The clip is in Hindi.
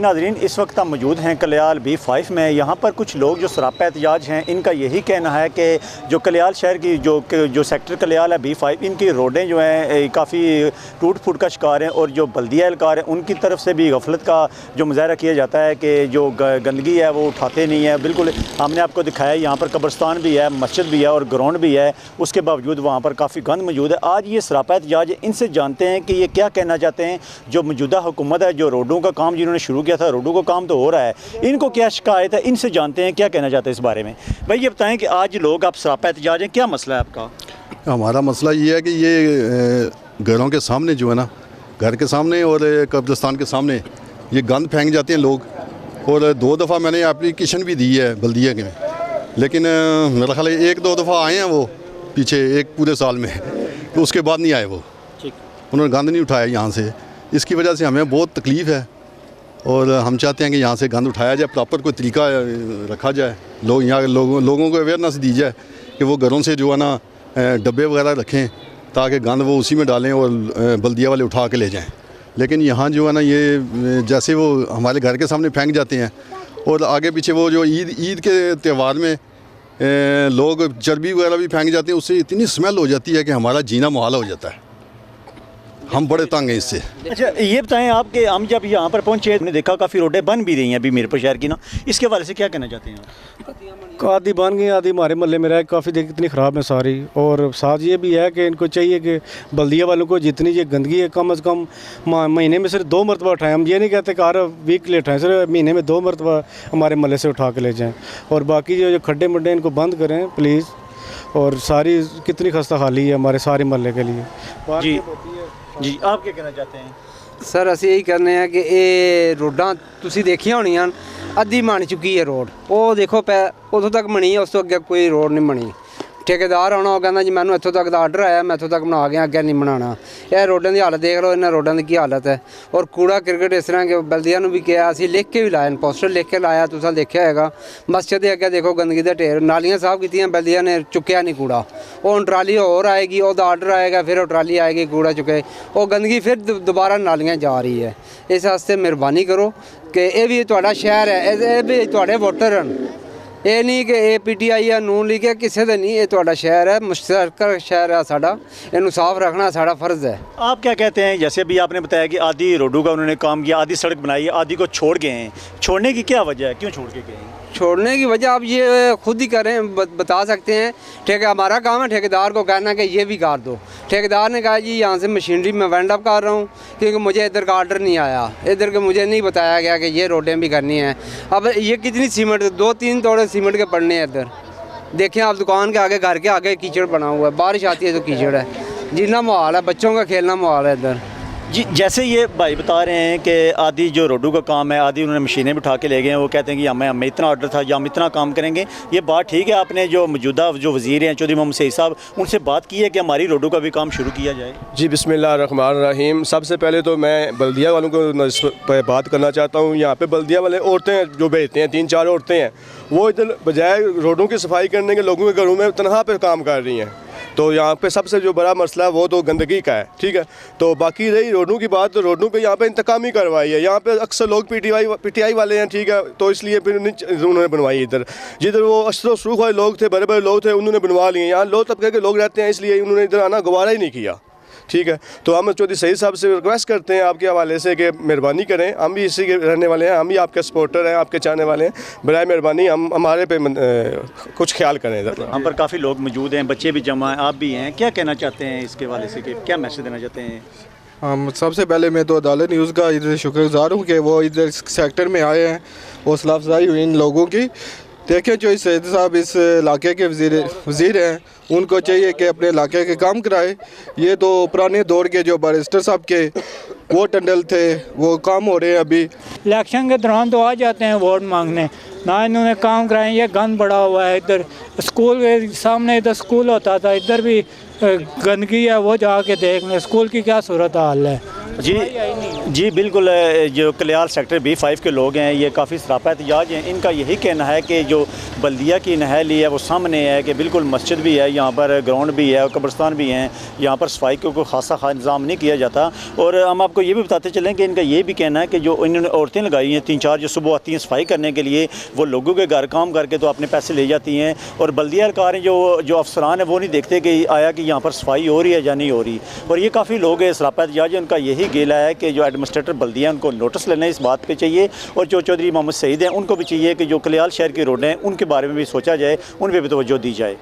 नाज़रीन, इस वक्त हम मौजूद हैं कल्याल B5 में। यहाँ पर कुछ लोग जो सरापा एहतजाज हैं, इनका यही कहना है कि जो कल्याल शहर की जो सेक्टर कल्याल है B5, इनकी रोडें जो हैं काफ़ी टूट फूट का शिकार हैं और जो बल्दिया एहलकार हैं उनकी तरफ से भी गफलत का जो मुजाहरा किया जाता है कि जो गंदगी है वो उठाते नहीं है। बिल्कुल हमने आपको दिखाया, यहाँ पर कब्रस्तान भी है, मस्जिद भी है और ग्राउंड भी है, उसके बावजूद वहाँ पर काफ़ी गंद मौजूद है। आज ये सरापा एहतजाज, इनसे जानते हैं कि ये क्या कहना चाहते हैं। जो मौजूदा हुकूमत है, जो रोडों का काम जिन्होंने शुरू किया था, रोडों का काम तो हो रहा है, इनको क्या शिकायत है, इनसे जानते हैं क्या कहना चाहते हैं इस बारे में। भाई ये बताएं कि आज लोग आप सरापा एहतजाज हैं, क्या मसला है आपका? हमारा मसला ये है कि ये घरों के सामने जो है ना, घर के सामने और कब्रिस्तान के सामने ये गंद फेंक जाते हैं लोग। और 2 दफ़ा मैंने एप्लीकेशन भी दी है बल्दिया के में, लेकिन मेरा ख्याल है 1-2 दफ़ा आए हैं वो पीछे एक पूरे साल में, तो उसके बाद नहीं आए वो। उन्होंने गंद नहीं उठाया यहाँ से। इसकी वजह से हमें बहुत तकलीफ़ है और हम चाहते हैं कि यहाँ से गंद उठाया जाए, प्रॉपर कोई तरीका रखा जाए, लोग यहाँ लोगों को अवेयरनेस दी जाए कि वो घरों से जो है ना डब्बे वगैरह रखें ताकि गंद वो उसी में डालें और बल्दिया वाले उठा के ले जाएं। लेकिन यहाँ जो है ना, ये जैसे वो हमारे घर के सामने फेंक जाते हैं और आगे पीछे वो जो ईद के त्यौहार में लोग चर्बी वगैरह भी फेंक जाते हैं, उससे इतनी स्मेल हो जाती है कि हमारा जीना मुहाल हो जाता है। हम बड़े तंग हैं इससे। अच्छा ये बताएं आप कि हम जब यहाँ पर पहुँचे, हमने देखा काफ़ी रोडें बन भी रही हैं अभी मीरपुर शहर की ना, इसके हवाले से क्या कहना चाहते हैं आप? आधी बन गई, आधी हमारे मोहल्ले में रह काफ़ी देख इतनी ख़राब है सारी। और साथ ये भी है कि इनको चाहिए कि बल्दिया वालों को जितनी ये गंदगी है कम से कम महीने में सिर्फ 2 मरतबा उठाएं। हम ये नहीं कहते कि हर वीकली उठाएं, सिर्फ महीने में 2 मरतबा हमारे मोहल्ले से उठा के ले जाएँ। और बाकी जो खड्डे मड्डे इनको बंद करें प्लीज़। और सारी कितनी खस्ता खाली है हमारे सारे मोहल्ले के लिए। जी आप क्या कहना चाहते हैं? सर ਅਸੀਂ ਇਹੀ ਕਹਿੰਦੇ ਆ ਕਿ ਇਹ ਰੋਡਾਂ ਤੁਸੀਂ ਦੇਖੀਆਂ ਹੋਣੀਆਂ, ਅੱਧੀ ਬਣ ਚੁੱਕੀ ਹੈ ਰੋਡ। ਉਹ ਦੇਖੋ ਉਥੋਂ ਤੱਕ ਬਣੀ ਹੈ, ਉਸ ਤੋਂ ਅੱਗੇ ਕੋਈ ਰੋਡ ਨਹੀਂ ਬਣੀ। ਠੇਕੇਦਾਰ ਆਉਣਾ, ਉਹ ਕਹਿੰਦਾ ਜੀ ਮੈਨੂੰ ਇੱਥੋਂ ਤੱਕ ਦਾ ਆਰਡਰ ਆਇਆ, ਮੈਂ ਇੱਥੋਂ ਤੱਕ ਬਣਾ ਗਿਆ, ਅੱਗੇ ਨਹੀਂ ਬਣਾਉਣਾ। ਇਹ ਰੋਡਾਂ ਦੀ ਹਾਲਤ ਦੇਖ ਲਓ, ਇਹਨਾਂ ਰੋਡਾਂ ਦੀ ਕੀ ਹਾਲਤ ਹੈ। ਔਰ ਕੂੜਾ ਕਰਕਟ ਇਸ ਤਰ੍ਹਾਂ ਕਿ ਬਲਦੀਆ ਨੂੰ ਵੀ ਕਿਹਾ, ਅਸੀਂ ਲਿਖ ਕੇ ਵੀ ਲਾਇਆ, ਪੋਸਟਰ ਲਿਖ ਕੇ ਲਾਇਆ, ਤੁਸੀਂ ਦੇਖਿਆ ਹੈਗਾ। ਮਸਜਿਦ ਦੇ ਅੱਗੇ ਦੇਖੋ ਗੰਦਗੀ ਦਾ ਢੇਰ, ਨਾਲੀਆਂ ਸਾਫ਼ ਕੀਤੀਆਂ, ਬਲਦੀਆ ਨੇ ਚੁੱਕਿਆ ਨਹੀਂ ਕੂੜਾ। ਉਹ ਹੁਣ ਟਰਾਲੀ ਹੋਰ ਆਏਗੀ, ਉਹਦਾ ਆਰਡਰ ਆਏਗਾ, ਫਿਰ ਉਹ ਟਰਾਲੀ ਆਏਗੀ ਕੂੜਾ ਚੁੱਕੇ, ਉਹ ਗੰਦਗੀ ਫਿਰ ਦੁਬਾਰਾ ਨਾਲੀਆਂ ਜਾ ਰਹੀ ਹੈ। ਇਸ ਵਾਸਤੇ ਮਿਹਰਬਾਨੀ ਕਰੋ ਕਿ ਇਹ ਵੀ ਤੁਹਾਡਾ ਸ਼ਹਿਰ ਹੈ, ਇਹ ਵੀ ਤੁਹਾਡੇ ਵੋਟਰ ਹਨ। ये नहीं कि ए PTI या नून लीग है, किसी का नहीं, ये ਤੁਹਾਡਾ शहर है, मुश्तरका शहर है साड़ा, इन्हें साफ रखना साड़ा फ़र्ज़ है। आप क्या कहते हैं? जैसे अभी आपने बताया कि आधी रोडों का उन्होंने काम किया, आधी सड़क बनाई, आधी को छोड़ गए हैं। छोड़ने की क्या वजह है, क्यों छोड़ के गए हैं? छोड़ने की वजह आप ये खुद ही करें, बता सकते हैं। हमारा काम है ठेकेदार को कहना कि ये भी काट दो। ठेकेदार ने कहा जी यहाँ से मशीनरी मैं वाइंड अप कर रहा हूँ क्योंकि मुझे इधर का आर्डर नहीं आया, इधर के मुझे नहीं बताया गया कि ये रोडें भी करनी है। अब ये कितनी सीमेंट, 2-3 तोड़े सीमेंट के पड़ने हैं इधर। देखें आप दुकान के आगे, घर के आगे कीचड़ बना हुआ है, बारिश आती है तो कीचड़ है, जीना माहौल है, बच्चों का खेलना माहौल है इधर। जी जैसे ये भाई बता रहे हैं कि आधी जो रोडों का काम है, आधी उन्होंने मशीनें भी उठा के ले गए हैं। वो कहते हैं कि हमें इतना ऑर्डर था या हम इतना काम करेंगे। ये बात ठीक है? आपने जो मौजूदा जो वज़ीर हैं चौधरी मोहम्मद सईद साहब, उनसे बात की है कि हमारी रोडों का भी काम शुरू किया जाए? जी बिस्मिल्लाहिर्रहमानिर्रहीम। सबसे पहले तो मैं बल्दिया वालों को बात करना चाहता हूँ। यहाँ पे बल्दिया वाले औरतें जो भेजते हैं, 3-4 औरतें हैं, वो इधर बजाय रोडों की सफाई करने के लोगों के घरों में तनख्वाह पे काम कर रही हैं। तो यहाँ पे सबसे जो बड़ा मसला है वो तो गंदगी का है, ठीक है। तो बाकी रही रोडों की बात, तो रोडों पे यहाँ पे इंतकामी करवाई है। यहाँ पे अक्सर लोग PTI वाले हैं, ठीक है, तो इसलिए फिर उन्होंने बनवाई इधर। जिधर वो अशर सूख वाले लोग थे, बड़े बड़े लोग थे, उन्होंने बनवा लिए। यहाँ लो तबके के लोग रहते हैं, इसलिए उन्होंने इधर आना गवारा ही नहीं किया, ठीक है। तो हम चौधरी सईद साहब से रिक्वेस्ट करते हैं आपके हवाले से कि मेहरबानी करें, हम भी इसी के रहने वाले हैं, हम भी आपके सपोर्टर हैं, आपके चाहने वाले हैं, बराए मेहरबानी हम हमारे पे कुछ ख्याल करें इधर। हम पर काफ़ी लोग मौजूद हैं, बच्चे भी जमा हैं, आप भी हैं, क्या कहना चाहते हैं इसके हवाले से, कि क्या मैसेज देना चाहते हैं? हम सबसे पहले मैं तो अदालत न्यूज़ का इधर शुक्रगुजार हूँ कि वो इधर सेक्टर में आए हैं, हौसला अफजाई हुई इन लोगों की। देखें जो सईद साहब इस इलाके के वज़ीर हैं, उनको चाहिए कि अपने इलाके के काम कराए। ये तो पुराने दौर के जो बैरिस्टर साहब के वो टंडल थे, वो काम हो रहे हैं अभी। इलेक्शन के दौरान तो आ जाते हैं वोट मांगने, ना इन्होंने काम कराए। ये गंद बड़ा हुआ है इधर, स्कूल के सामने इधर स्कूल होता था, इधर भी गंदगी है, वो जाके देख लें स्कूल की क्या सूरत हाल है। जी जी बिल्कुल, जो कलियाल सेक्टर B5 के लोग हैं ये काफ़ी सरापा एहतजाज हैं। इनका यही कहना है कि जो बल्दिया की नहली है वो सामने है कि बिल्कुल मस्जिद भी है, यहाँ पर ग्राउंड भी है और कब्रिस्तान भी हैं, यहाँ पर सफाई को कोई खासा इंतज़ाम नहीं किया जाता। और हम आपको ये भी बताते चलें कि इनका ये भी कहना है कि जो इन्होंने औरतें लगाई हैं 3-4 जो सुबह आती हैं सफाई करने के लिए, वो लोगों के घर काम करके तो अपने पैसे ले जाती हैं, और बल्दिया एहलकार जो अफसरान है वो नहीं देखते कि आया कि यहाँ पर सफाई हो रही है या नहीं हो रही। और ये काफ़ी लोग हैं सरापा एहतजाज, उनका यही गिला है कि जो एडमिनिस्ट्रेटर बल्दिया उनको नोटिस लेना इस बात पे चाहिए, और जो चौधरी मोहम्मद सईद हैं उनको भी चाहिए कि जो कलियाल शहर की रोडें हैं उनके बारे में भी सोचा जाए, उन पर भी तवज्जो दी जाए।